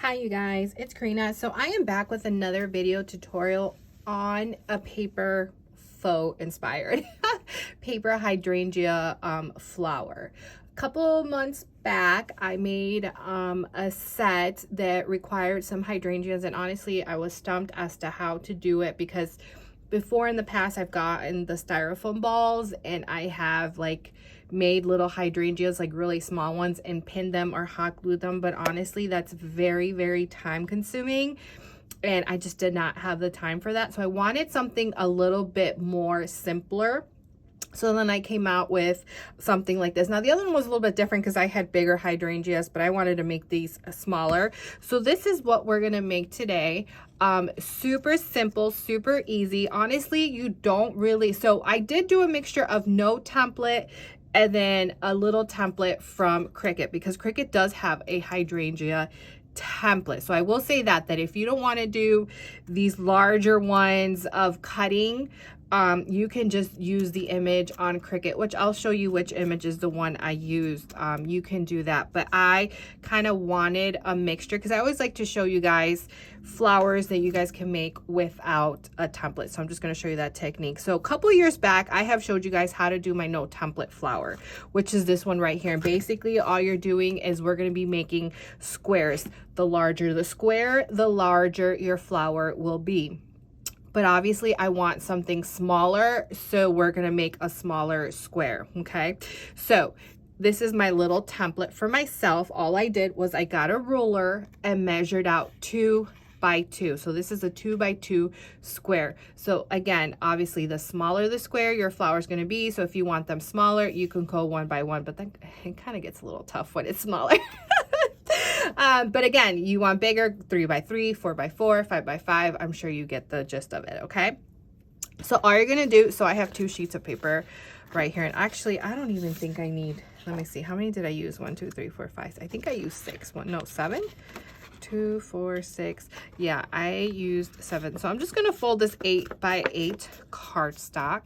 Hi you guys, it's Karina. So I am back with another video tutorial on a paper faux inspired paper hydrangea flower. A couple months back I made a set that required some hydrangeas, and honestly I was stumped as to how to do it because before in the past I've gotten the styrofoam balls and I have like made little hydrangeas, like really small ones, and pinned them or hot glued them, but honestly that's very time consuming and I just did not have the time for that. So I wanted something a little bit more simpler. So then I came out with something like this. Now the other one was a little bit different because I had bigger hydrangeas, but I wanted to make these smaller. So this is what we're gonna make today. Super simple, super easy. Honestly, you don't really, so I did do a mixture of no template and then a little template from Cricut, because Cricut does have a hydrangea template. So I will say that if you don't want to do these larger ones of cutting, you can just use the image on Cricut, which I'll show you which image is the one I used. You can do that, but I kind of wanted a mixture because I always like to show you guys flowers that you guys can make without a template. So I'm just going to show you that technique. So a couple years back I have showed you guys how to do my no template flower, which is this one right here. And basically all you're doing is we're going to be making squares. The larger the square, the larger your flower will be. But obviously I want something smaller, so we're gonna make a smaller square, okay? So this is my little template for myself. All I did was I got a ruler and measured out 2 by 2. So this is a 2 by 2 square. So again, obviously the smaller the square your flower is gonna be. So if you want them smaller, you can go 1 by 1, but then it kind of gets a little tough when it's smaller. But again, you want bigger, 3 by 3, 4 by 4, 5 by 5. I'm sure you get the gist of it, okay? So all you're gonna do, so I have 2 sheets of paper right here, and actually I don't even think I need, let me see, how many did I use? 1, 2, 3, 4, 5. I think I used 6. 7. 2, 4, 6. Yeah, I used 7. So I'm just gonna fold this 8 by 8 cardstock.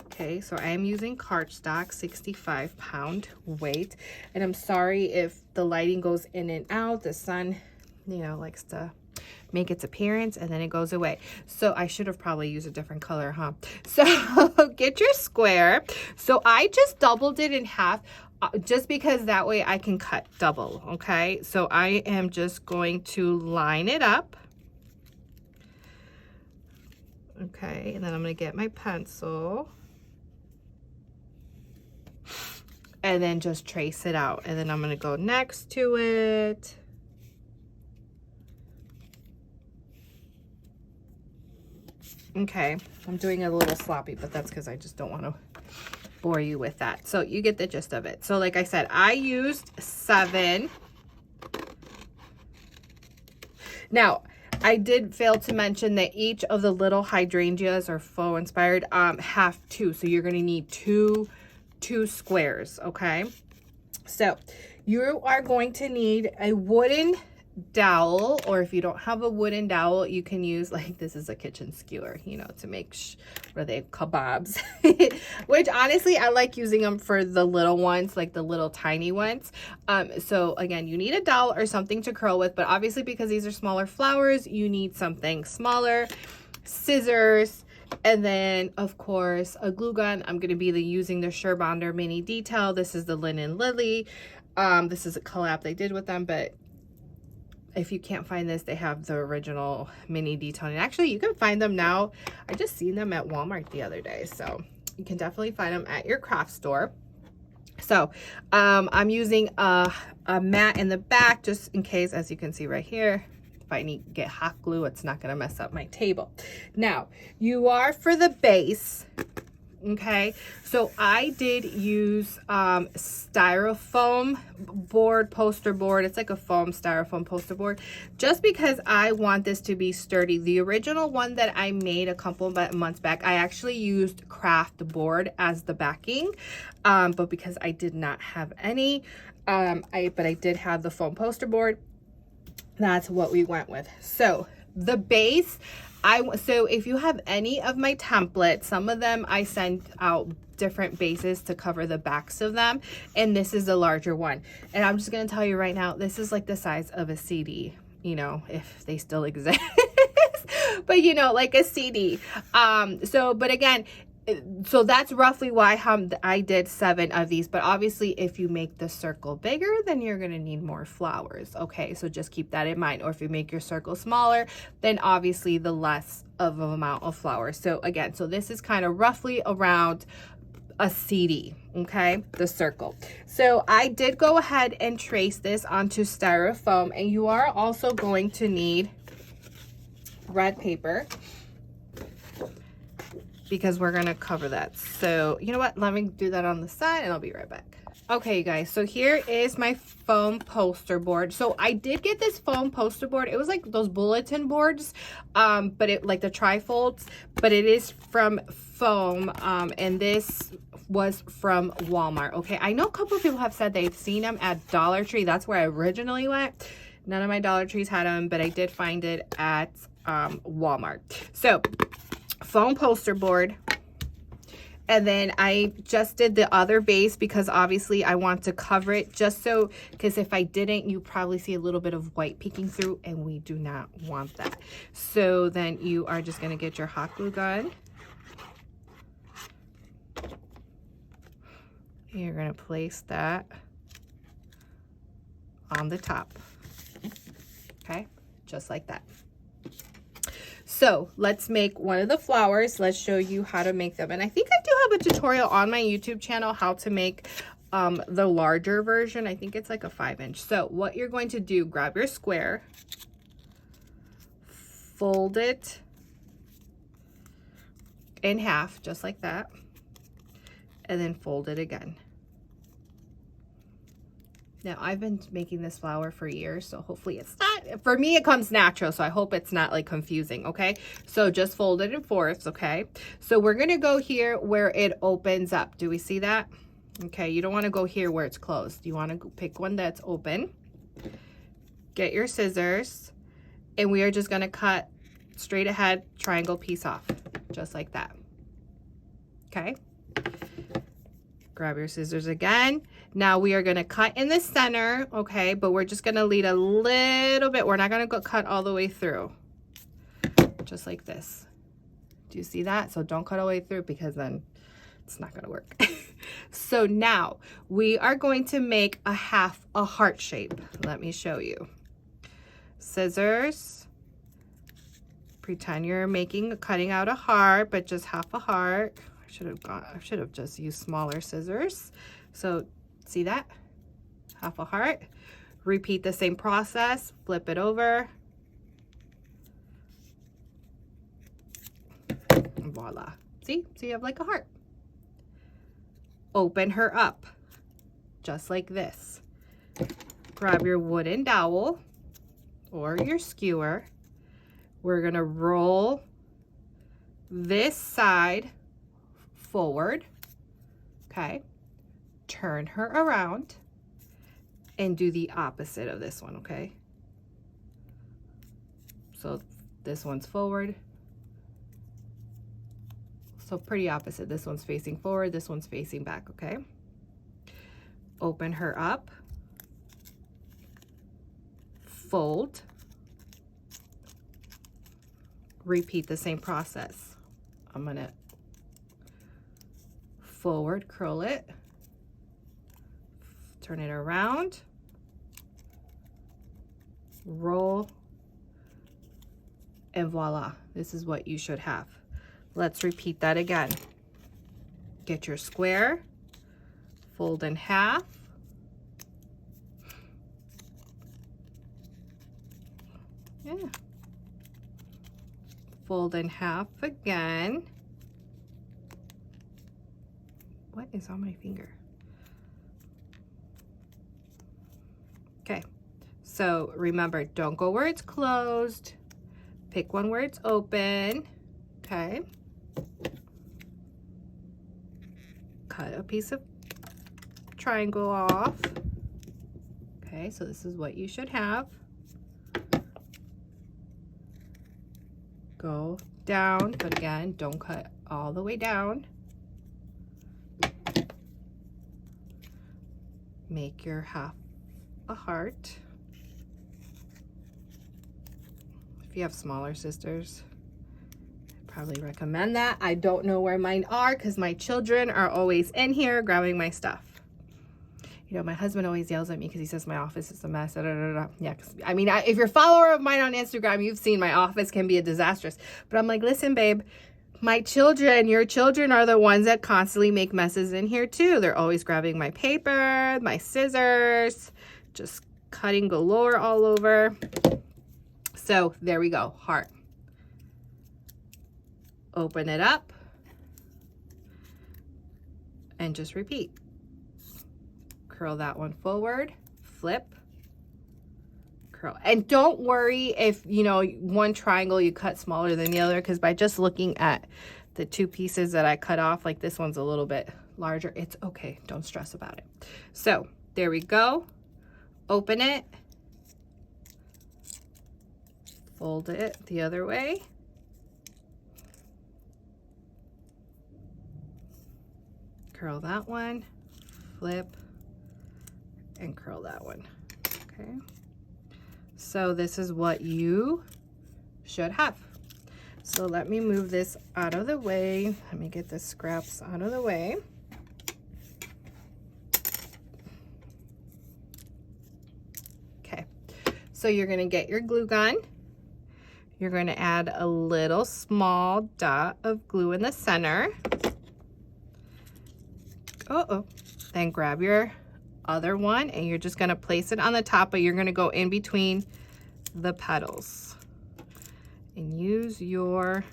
Okay, so I am using cardstock, 65-pound weight. And I'm sorry if the lighting goes in and out. The sun, you know, likes to make its appearance and then it goes away. So I should have probably used a different color, huh? So get your square. So I just doubled it in half just because that way I can cut double, okay? So I am just going to line it up. Okay, and then I'm gonna get my pencil. And then just trace it out. And then I'm gonna go next to it. Okay, I'm doing it a little sloppy, but that's because I just don't want to bore you with that. So you get the gist of it. So like I said, I used 7. Now, I did fail to mention that each of the little hydrangeas or faux inspired have 2. So you're gonna need two squares, okay? So you are going to need a wooden dowel, or if you don't have a wooden dowel, you can use, like, this is a kitchen skewer, you know, to make what are they, kebabs, which honestly I like using them for the little ones, like the little tiny ones. So again, you need a dowel or something to curl with, but obviously because these are smaller flowers, you need something smaller, scissors, and then of course a glue gun. I'm going to be using the Surebonder mini detail. This is the linen lily. This is a collab they did with them, but if you can't find this, they have the original mini detail, and actually you can find them now. I just seen them at Walmart the other day, so you can definitely find them at your craft store. So I'm using a mat in the back just in case, as you can see right here. If I need to get hot glue, it's not gonna mess up my table. Now, you are for the base, okay? So I did use styrofoam board, poster board. It's like a foam styrofoam poster board, just because I want this to be sturdy. The original one that I made a couple of months back, I actually used craft board as the backing, but because I did not have any, but I did have the foam poster board. That's what we went with. So the base, so if you have any of my templates, some of them I sent out different bases to cover the backs of them, and this is the larger one. And I'm just gonna tell you right now, this is like the size of a CD. you know, if they still exist. But you know, like a CD. But again, so that's roughly why I did 7 of these. But obviously, if you make the circle bigger, then you're gonna need more flowers. Okay, so just keep that in mind. Or if you make your circle smaller, then obviously the less of an amount of flowers. So again, so this is kind of roughly around a CD, okay, the circle. So I did go ahead and trace this onto styrofoam, and you are also going to need red paper because we're gonna cover that. So you know what, let me do that on the side and I'll be right back. Okay, you guys, so here is my foam poster board. So I did get this foam poster board. It was like those bulletin boards, but it like the trifolds, but it is from foam, and this was from Walmart. Okay, I know a couple of people have said they've seen them at Dollar Tree. That's where I originally went. None of my Dollar Trees had them, but I did find it at Walmart. So foam poster board. And then I just did the other base because obviously I want to cover it, just so, because if I didn't, you probably see a little bit of white peeking through, and we do not want that. So then you are just going to get your hot glue gun. You're going to place that on the top. Okay, just like that. So let's make one of the flowers. Let's show you how to make them. And I think I do have a tutorial on my YouTube channel how to make the larger version. I think it's like a 5-inch. So what you're going to do, grab your square, fold it in half, just like that, and then fold it again. Now, I've been making this flower for years, so hopefully it's not, for me, it comes natural, so I hope it's not like confusing, okay? So just fold it in fourths, okay? So we're gonna go here where it opens up. Do we see that? Okay, you don't wanna go here where it's closed. You wanna pick one that's open. Get your scissors, and we are just gonna cut straight ahead triangle piece off, just like that, okay? Grab your scissors again. Now we are going to cut in the center, okay, but we're just going to lead a little bit. We're not going to go cut all the way through, just like this. Do you see that? So don't cut all the way through because then it's not going to work. So now we are going to make a heart shape. Let me show you. Scissors. Pretend you're cutting out a heart, but just half a heart. I should have just used smaller scissors. So see that? Half a heart. Repeat the same process. Flip it over. And voila. See? So you have like a heart. Open her up. Just like this. Grab your wooden dowel or your skewer. We're going to roll this side forward, okay, turn her around and do the opposite of this one, okay? So this one's forward, so pretty opposite. This one's facing forward, this one's facing back, okay? Open her up, fold, repeat the same process. I'm gonna forward curl it, turn it around, roll, and voila, this is what you should have. Let's repeat that again. Get your square, fold in half, yeah, fold in half again. What is on my finger? Okay, so remember, don't go where it's closed. Pick one where it's open, okay? Cut a piece of triangle off. Okay, so this is what you should have. Go down, but again, don't cut all the way down. Make your half a heart. If you have smaller sisters, I'd probably recommend that. I don't know where mine are because my children are always in here grabbing my stuff. You know, my husband always yells at me because he says my office is a mess. Yeah, I mean, if you're a follower of mine on Instagram, you've seen my office can be a disastrous. But I'm like, listen, babe, my children, your children are the ones that constantly make messes in here too. They're always grabbing my paper, my scissors, just cutting galore all over. So there we go, heart. Open it up and just repeat. Curl that one forward, flip, curl. And don't worry if, you know, one triangle you cut smaller than the other, because by just looking at the two pieces that I cut off, like this one's a little bit larger, it's okay. Don't stress about it. So there we go. Open it, fold it the other way. Curl that one, flip, and curl that one. Okay, so this is what you should have. So let me move this out of the way. Let me get the scraps out of the way. Okay, so you're gonna get your glue gun. You're gonna add a little small dot of glue in the center. Then grab your other one and you're just gonna place it on the top, but you're gonna go in between the petals and use your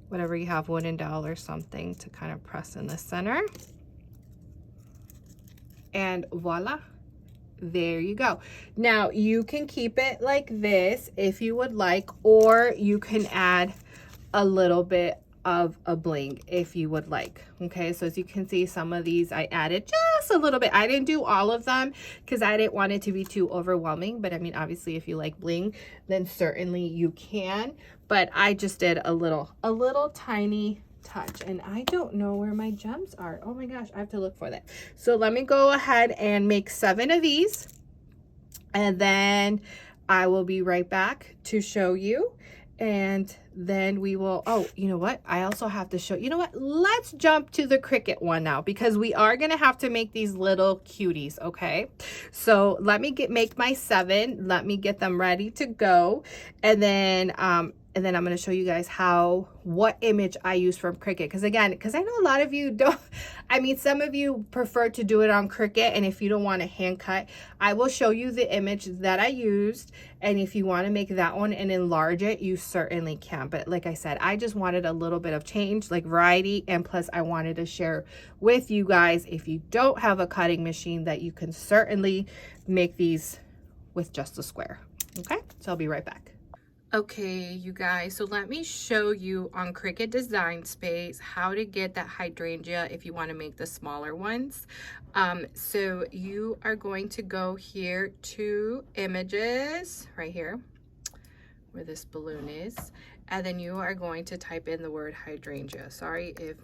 whatever you have, wooden dowel or something, to kind of press in the center. And voila, there you go. Now you can keep it like this if you would like, or you can add a little bit of a bling if you would like. Okay, so as you can see, some of these I added just a little bit. I didn't do all of them because I didn't want it to be too overwhelming, but I mean, obviously if you like bling, then certainly you can, but I just did a little tiny touch. And I don't know where my gems are. Oh my gosh, I have to look for that. So let me go ahead and make 7 of these, and then I will be right back to show you. And then we will, oh, you know what? I also have to show, you know what? Let's jump to the Cricut one now, because we are going to have to make these little cuties, okay? So let me make my 7. Let me get them ready to go. And then I'm going to show you guys what image I use from Cricut. Because I know a lot of you don't, I mean, some of you prefer to do it on Cricut. And if you don't want to hand cut, I will show you the image that I used. And if you want to make that one and enlarge it, you certainly can. But like I said, I just wanted a little bit of change, like variety. And plus I wanted to share with you guys, if you don't have a cutting machine, that you can certainly make these with just a square. Okay, so I'll be right back. Okay, you guys, so let me show you on Cricut Design Space how to get that hydrangea if you want to make the smaller ones. So you are going to go here to images, right here, where this balloon is, and then you are going to type in the word hydrangea. Sorry if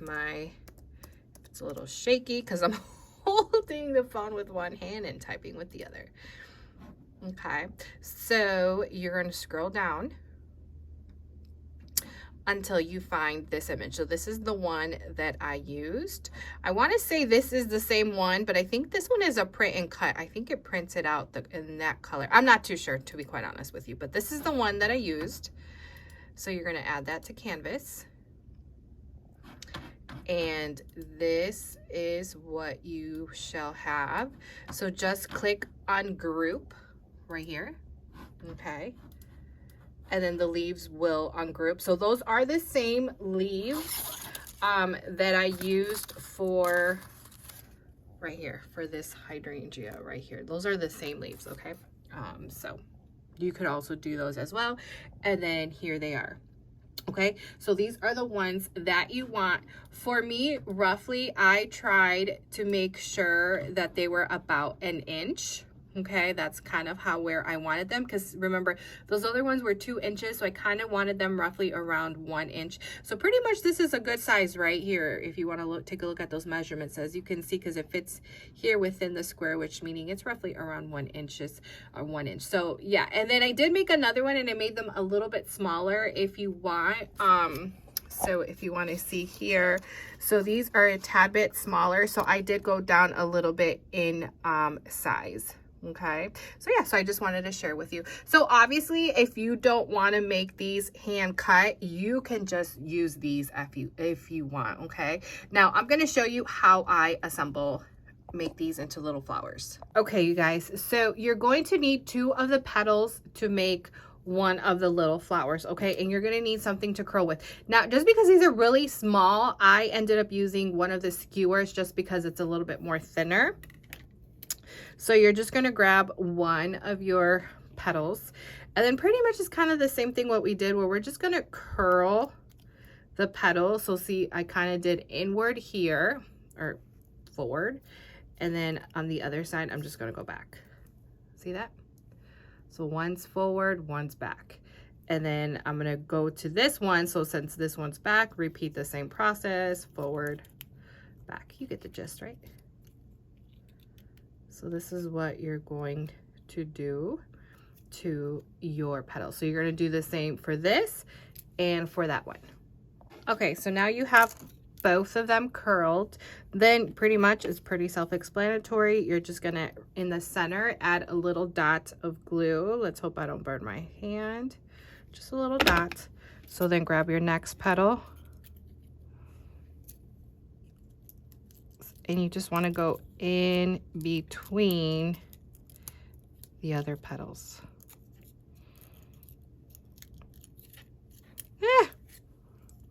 it's a little shaky because I'm holding the phone with one hand and typing with the other. Okay, so you're going to scroll down until you find this image. So this is the one that I used. I want to say this is the same one, but I think this one is a print and cut. I think it prints it out in that color. I'm not too sure, to be quite honest with you, but this is the one that I used. So you're going to add that to canvas. And this is what you shall have. So just click on group right here, okay, and then the leaves will ungroup. So those are the same leaves that I used for right here, for this hydrangea right here. Those are the same leaves, okay? So you could also do those as well. And then here they are. Okay, so these are the ones that you want. For me, roughly, I tried to make sure that they were about an inch. Okay, that's kind of where I wanted them, because remember those other ones were 2 inches, so I kind of wanted them roughly around 1 inch. So pretty much this is a good size right here if you want to take a look at those measurements, as you can see, because it fits here within the square, which meaning it's roughly around 1 inches or 1 inch. So yeah, and then I did make another one and I made them a little bit smaller if you want. So if you want to see here, so these are a tad bit smaller, so I did go down a little bit in size. Okay, so yeah, so I just wanted to share with you. So obviously if you don't want to make these hand cut, you can just use these if you want. Okay, now I'm going to show you how I make these into little flowers. Okay, you guys, so you're going to need 2 of the petals to make 1 of the little flowers. Okay, and you're going to need something to curl with. Now, just because these are really small, I ended up using one of the skewers just because it's a little bit more thinner. So you're just going to grab 1 of your petals, and then pretty much it's kind of the same thing what we did, where we're just going to curl the petal. So see, I kind of did inward here, or forward, and then on the other side I'm just going to go back. See that? So one's forward, one's back, and then I'm going to go to this one. So since this one's back, repeat the same process, forward, back. You get the gist, right? So this is what you're going to do to your petals. So you're going to do the same for this and for that one. Okay, so now you have both of them curled. Then pretty much it's pretty self-explanatory. You're just going to, in the center, add a little dot of glue. Let's hope I don't burn my hand. Just a little dot. So then grab your next petal. And you just want to go in between the other petals.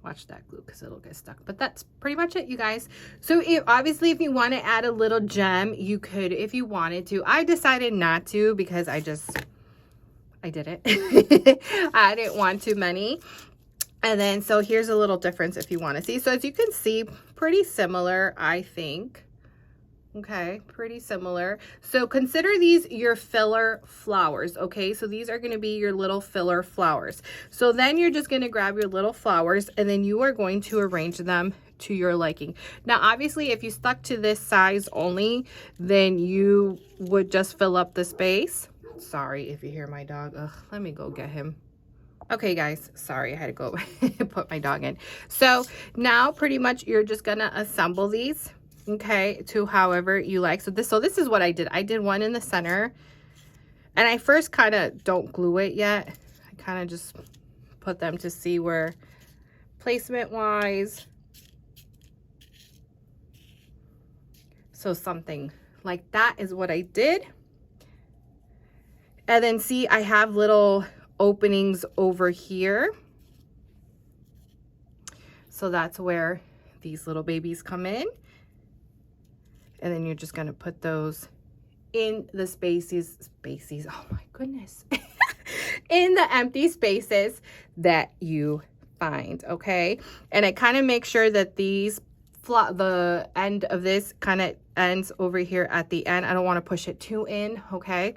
Watch that glue because it'll get stuck. But that's pretty much it, you guys. So obviously if you want to add a little gem, you could if you wanted to. I decided not to because I did it. I didn't want too many. And then, so here's a little difference if you want to see. So as you can see, pretty similar, I think. Okay, pretty similar. So consider these your filler flowers, okay? So these are going to be your little filler flowers. So then you're just going to grab your little flowers and then you are going to arrange them to your liking. Now, obviously, if you stuck to this size only, then you would just fill up the space. Sorry if you hear my dog. Ugh, let me go get him. Okay, guys, sorry, I had to go put my dog in. So now pretty much you're just going to assemble these, okay, to however you like. So this is what I did. I did one in the center, and I first kind of don't glue it yet. I kind of just put them to see where placement wise. So something like that is what I did. And then see, I have little openings over here. So that's where these little babies come in. And then you're just going to put those in the spaces, oh my goodness, in the empty spaces that you find, okay? And I kind of make sure that these, the end of this kind of ends over here at the end. I don't want to push it too in, okay?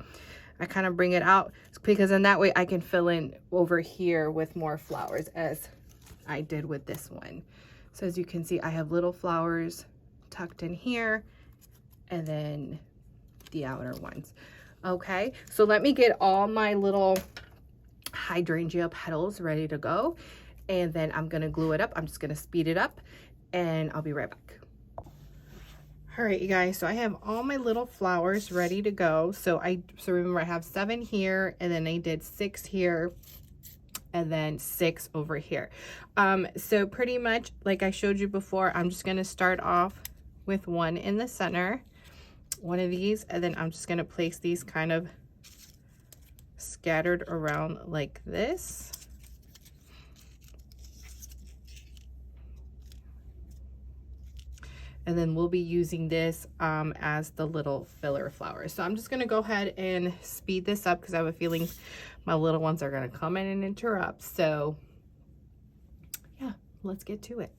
I kind of bring it out because then that way I can fill in over here with more flowers as I did with this one. So as you can see, I have little flowers tucked in here and then the outer ones. Okay, so let me get all my little hydrangea petals ready to go, and then I'm gonna glue it up. I'm just gonna speed it up and I'll be right back. All right, you guys, so I have all my little flowers ready to go. So remember I have 7 here, and then I did 6 here, and then 6 over here. So pretty much like I showed you before, I'm just gonna start off with 1 in the center, one of these, and then I'm just gonna place these kind of scattered around like this. And then we'll be using this as the little filler flowers. So I'm just gonna go ahead and speed this up because I have a feeling my little ones are gonna come in and interrupt. So yeah, let's get to it.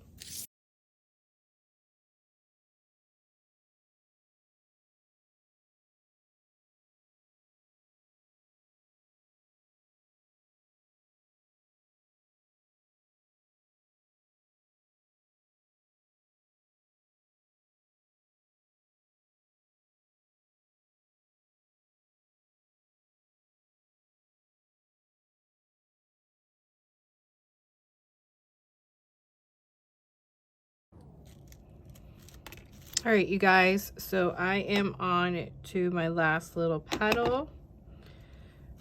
All right, you guys, so I am on to my last little petal.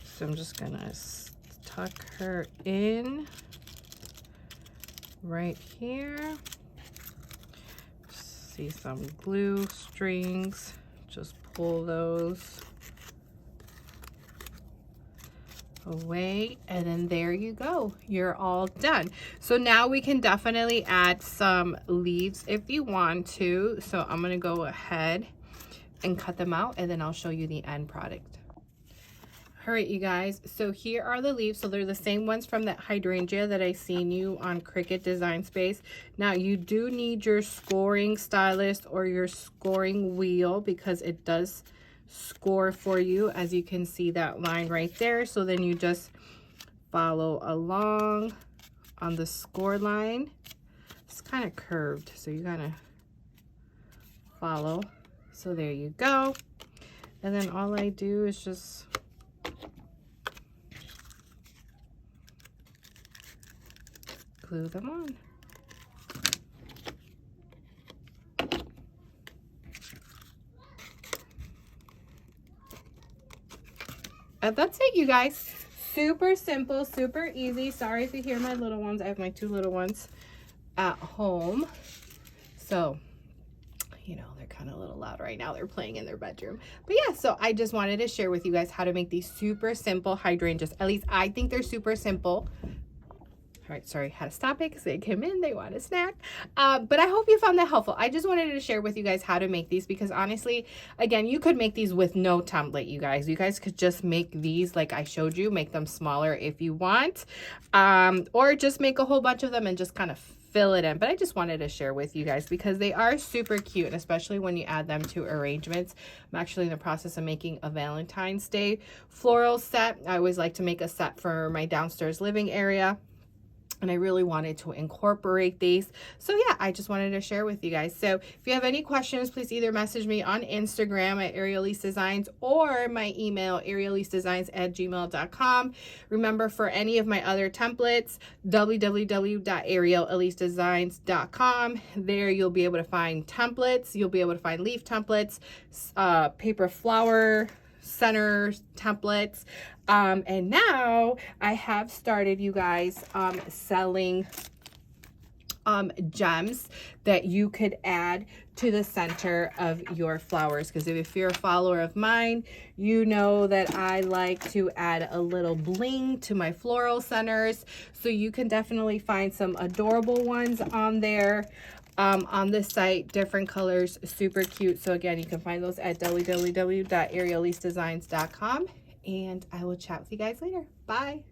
So I'm just gonna tuck her in right here. See some glue strings, just pull those away, and then there you go, you're all done. So now we can definitely add some leaves if you want to. So I'm gonna go ahead and cut them out, and then I'll show you the end product. All right, you guys, so here are the leaves. So they're the same ones from that hydrangea that I seen you on Cricut Design Space. Now you do need your scoring stylus or your scoring wheel because it does score for you, as you can see that line right there. So then you just follow along on the score line. It's kind of curved, so you gotta follow. So there you go. And then all I do is just glue them on. And that's it, you guys. Super simple, super easy. Sorry if you hear my little ones. I have my 2 little ones at home. So, you know, they're kind of a little loud right now. They're playing in their bedroom. But yeah, so I just wanted to share with you guys how to make these super simple hydrangeas. At least I think they're super simple. All right, sorry, had to stop it because they came in, they want a snack. But I hope you found that helpful. I just wanted to share with you guys how to make these because honestly, again, you could make these with no template, you guys. You guys could just make these like I showed you, make them smaller if you want, or just make a whole bunch of them and just kind of fill it in. But I just wanted to share with you guys because they are super cute, and especially when you add them to arrangements. I'm actually in the process of making a Valentine's Day floral set. I always like to make a set for my downstairs living area, and I really wanted to incorporate these. So yeah, I just wanted to share with you guys. So if you have any questions, please either message me on Instagram at Arielise Designs or my email, arielisedesigns@gmail.com. Remember, for any of my other templates, www.arielisedesigns.com. There you'll be able to find templates. You'll be able to find leaf templates, paper flower center templates, and now I have started, you guys, selling gems that you could add to the center of your flowers, because if you're a follower of mine, you know that I like to add a little bling to my floral centers. So you can definitely find some adorable ones on there. On this site, different colors, super cute. So again, you can find those at www.arielisedesigns.com, and I will chat with you guys later. Bye.